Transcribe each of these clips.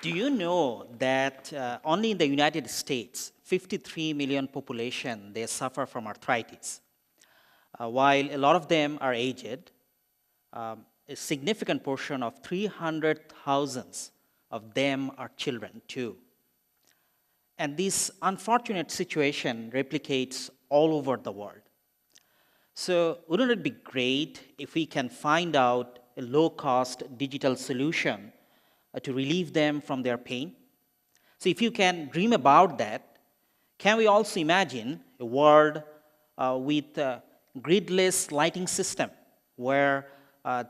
Do you know that only in the United States, 53 million population, they suffer from arthritis? While a lot of them are aged, a significant portion of 300,000 of them are children too. And this unfortunate situation replicates all over the world. So wouldn't it be great if we can find out a low-cost digital solution to relieve them from their pain? So if you can dream about that, can we also imagine a world with a gridless lighting system where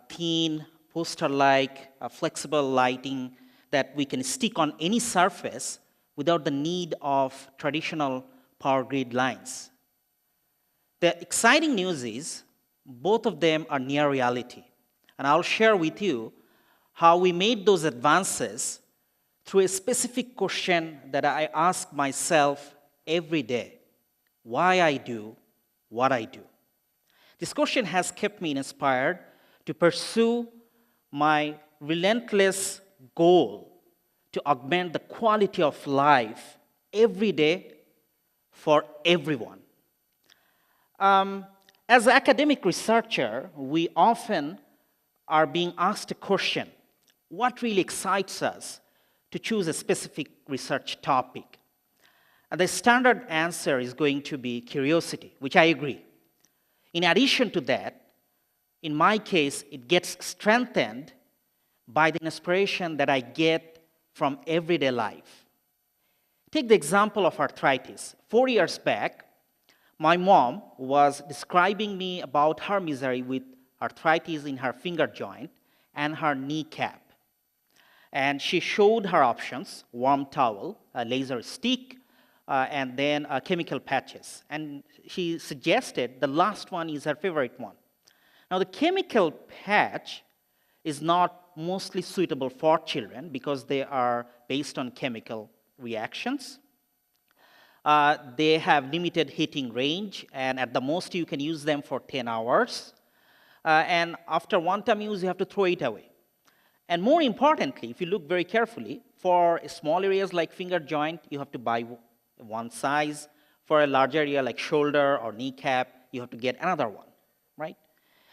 thin, poster-like, flexible lighting that we can stick on any surface without the need of traditional power grid lines? The exciting news is both of them are near reality. And I'll share with you how we made those advances through a specific question that I ask myself every day: why I do what I do. This question has kept me inspired to pursue my relentless goal to augment the quality of life every day for everyone. As an academic researcher, we often are being asked a question: what really excites us to choose a specific research topic? And the standard answer is going to be curiosity, which I agree. In addition to that, in my case, it gets strengthened by the inspiration that I get from everyday life. Take the example of arthritis. 4 years back, my mom was describing me about her misery with arthritis in her finger joint and her kneecap. And she showed her options: warm towel, a laser stick, and then chemical patches. And she suggested the last one is her favorite one. Now, the chemical patch is not mostly suitable for children because they are based on chemical reactions. They have limited heating range, and at the most you can use them for 10 hours. And after one time use, you have to throw it away. And more importantly, if you look very carefully, for small areas like finger joint, you have to buy one size. For a large area like shoulder or kneecap, you have to get another one, right?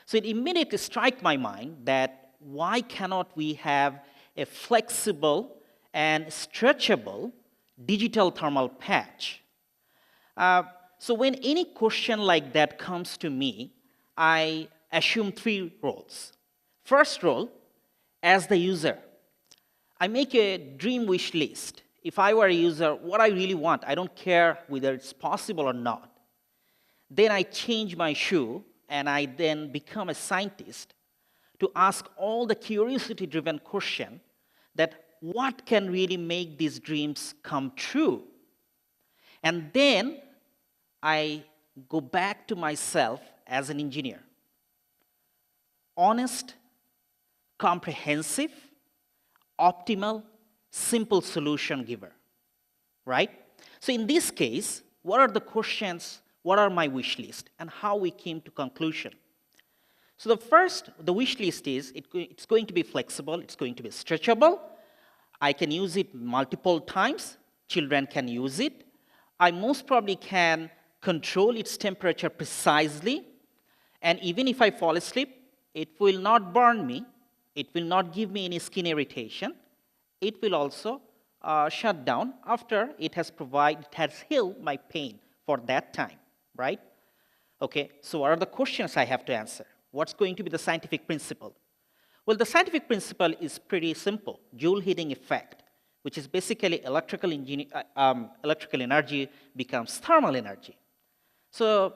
So it immediately struck my mind that why cannot we have a flexible and stretchable digital thermal patch? So when any question like that comes to me, I assume 3 roles. First role, as the user, I make a dream wish list. If I were a user, what I really want, I don't care whether it's possible or not. Then I change my shoe, and I then become a scientist to ask all the curiosity-driven questions that what can really make these dreams come true? And then I go back to myself as an engineer. Honest, comprehensive, optimal, simple solution giver, right? So in this case, what are the questions, what are my wish list, and how we came to conclusion? So the wish list is, it's going to be flexible, it's going to be stretchable, I can use it multiple times, children can use it, I most probably can control its temperature precisely, and even if I fall asleep, it will not burn me, it will not give me any skin irritation, it will also shut down after it has healed my pain for that time, right? Okay, so what are the questions I have to answer? What's going to be the scientific principle? Well, the scientific principle is pretty simple: Joule heating effect, which is basically electrical energy becomes thermal energy. So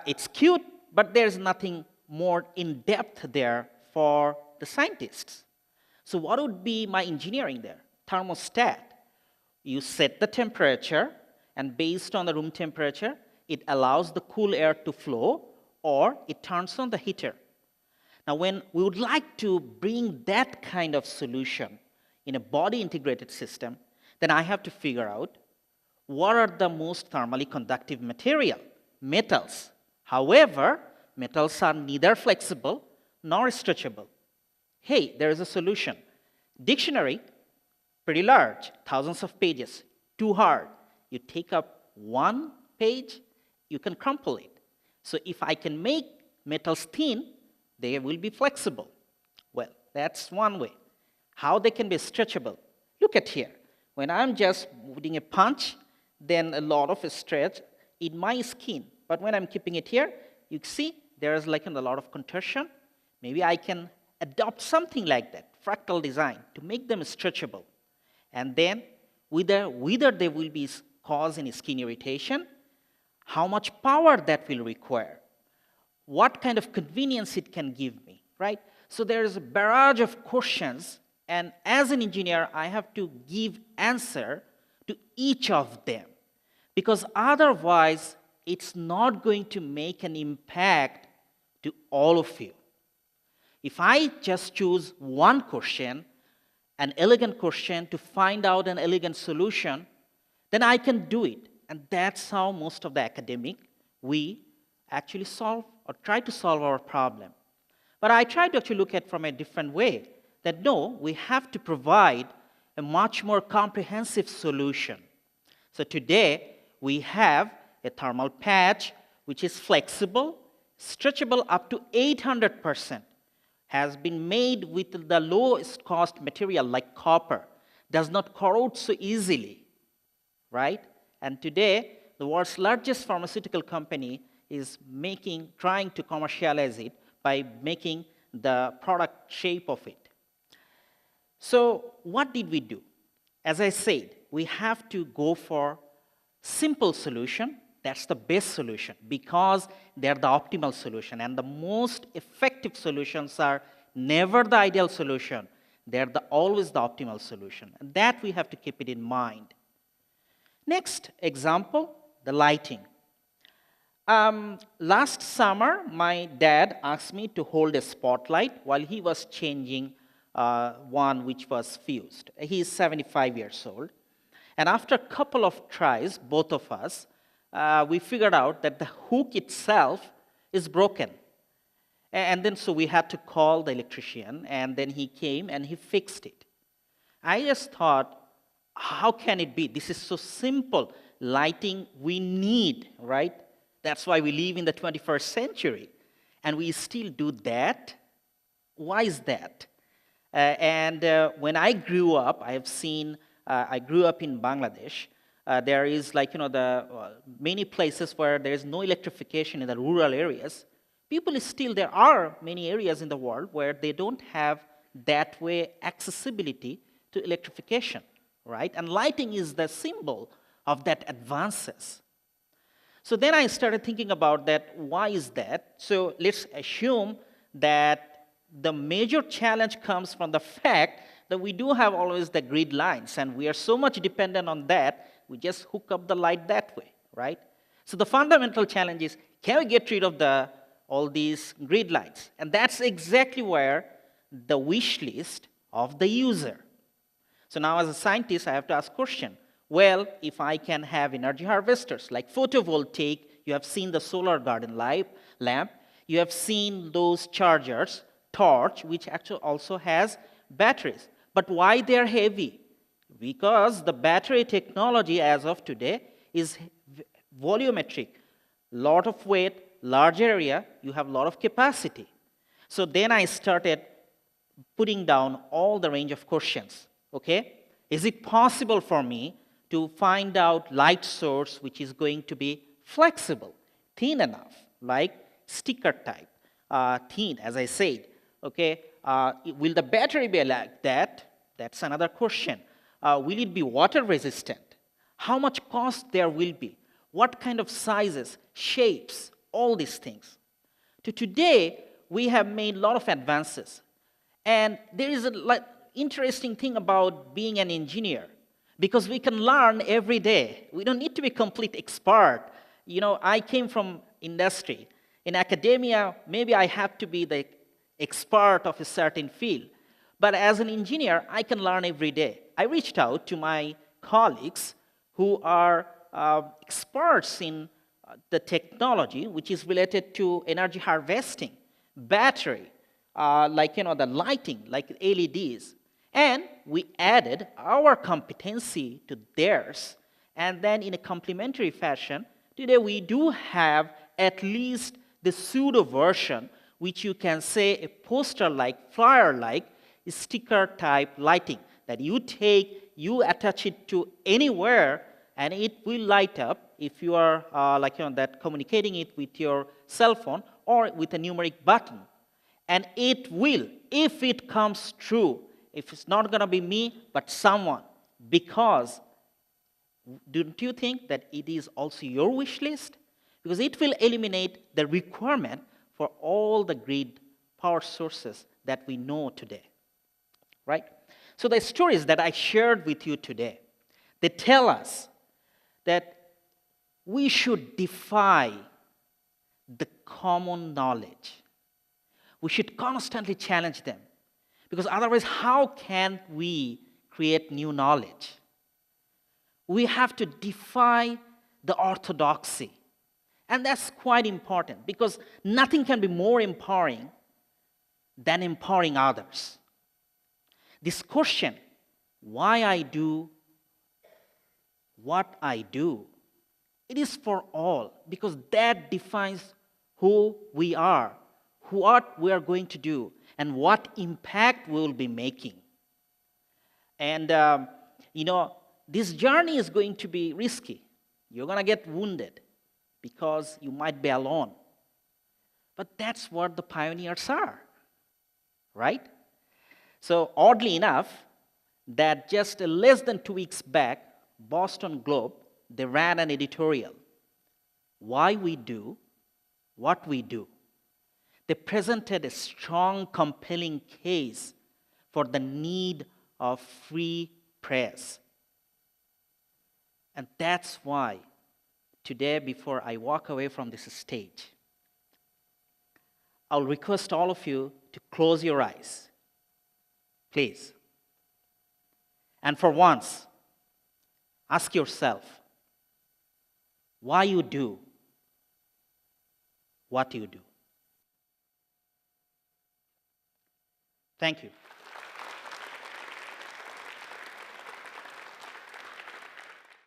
it's cute, but there's nothing more in depth there for the scientists. So what would be my engineering there? Thermostat. You set the temperature, and based on the room temperature, it allows the cool air to flow, or it turns on the heater. Now, when we would like to bring that kind of solution in a body-integrated system, then I have to figure out what are the most thermally conductive metals. However, metals are neither flexible nor stretchable. Hey, there is a solution. Dictionary pretty large, thousands of pages, too hard. You take up one page, you can crumple it. So if I can make metals thin, they will be flexible. Well, that's one way. How they can be stretchable? Look at here. When I'm just putting a punch, then a lot of stretch in my skin. But when I'm keeping it here, you see there's like a lot of contortion. Maybe I can adopt something like that, fractal design, to make them stretchable. And then whether they will be cause any skin irritation, how much power that will require, what kind of convenience it can give me, right? So there is a barrage of questions, and as an engineer, I have to give answer to each of them, because otherwise, it's not going to make an impact to all of you. If I just choose one question, an elegant question, to find out an elegant solution, then I can do it. And that's how most of the academic, we actually solve or try to solve our problem. But I try to actually look at it from a different way, that no, we have to provide a much more comprehensive solution. So today, we have a thermal patch which is flexible, stretchable up to 800%, has been made with the lowest cost material like copper, does not corrode so easily, right? And today, the world's largest pharmaceutical company is trying to commercialize it by making the product shape of it. So what did we do? As I said, we have to go for simple solution. That's the best solution because they're the optimal solution. And the most effective solutions are never the ideal solution. They're always the optimal solution. And that we have to keep it in mind. Next example, the lighting. Last summer, my dad asked me to hold a spotlight while he was changing one which was fused. He's 75 years old. And after a couple of tries, both of us, we figured out that the hook itself is broken. And then so we had to call the electrician, and then he came and he fixed it. I just thought, how can it be? This is so simple. Lighting we need, right? That's why we live in the 21st century. And we still do that? Why is that? When I grew up, I grew up in Bangladesh. There is many places where there is no electrification in the rural areas. There are many areas in the world where they don't have that way accessibility to electrification, right? And lighting is the symbol of that advances. So then I started thinking about that, why is that? So let's assume that the major challenge comes from the fact that we do have always the grid lines, and we are so much dependent on that, we just hook up the light that way, right? So the fundamental challenge is, can we get rid of all these grid lines? And that's exactly where the wish list of the user. So now as a scientist, I have to ask a question. Well, if I can have energy harvesters like photovoltaic, you have seen the solar garden lamp, you have seen those chargers, torch, which actually also has batteries. But why they are heavy? Because the battery technology as of today is volumetric. Lot of weight, large area, you have a lot of capacity. So then I started putting down all the range of questions, okay? Is it possible for me to find out light source which is going to be flexible, thin enough, like sticker type, thin, as I said, okay? Will the battery be like that? That's another question. Will it be water resistant? How much cost there will be? What kind of sizes, shapes, all these things. Today, we have made a lot of advances. And there is an interesting thing about being an engineer, because we can learn every day. We don't need to be complete expert. You know, I came from industry. In academia, maybe I have to be the expert of a certain field. But as an engineer, I can learn every day. I reached out to my colleagues who are experts in the technology which is related to energy harvesting, battery, the lighting, like LEDs. And we added our competency to theirs. And then in a complementary fashion, today we do have at least the pseudo version, which you can say a poster-like, flyer-like, sticker-type lighting that you take, you attach it to anywhere, and it will light up if you are that communicating it with your cell phone or with a numeric button. And it will, if it comes true, if it's not going to be me, but someone, because don't you think that it is also your wish list? Because it will eliminate the requirement for all the grid power sources that we know today, right? So the stories that I shared with you today, they tell us that we should defy the common knowledge. We should constantly challenge them, because otherwise how can we create new knowledge? We have to defy the orthodoxy. And that's quite important, because nothing can be more empowering than empowering others. This question, why I do what I do, it is for all, because that defines who we are, what we are going to do, and what impact we will be making. And, this journey is going to be risky. You're going to get wounded because you might be alone. But that's what the pioneers are, right? So oddly enough, that just less than 2 weeks back, Boston Globe, they ran an editorial, Why We Do What We Do. They presented a strong, compelling case for the need of free press. And that's why today, before I walk away from this stage, I'll request all of you to close your eyes, please. And for once, ask yourself why you do what you do. Thank you.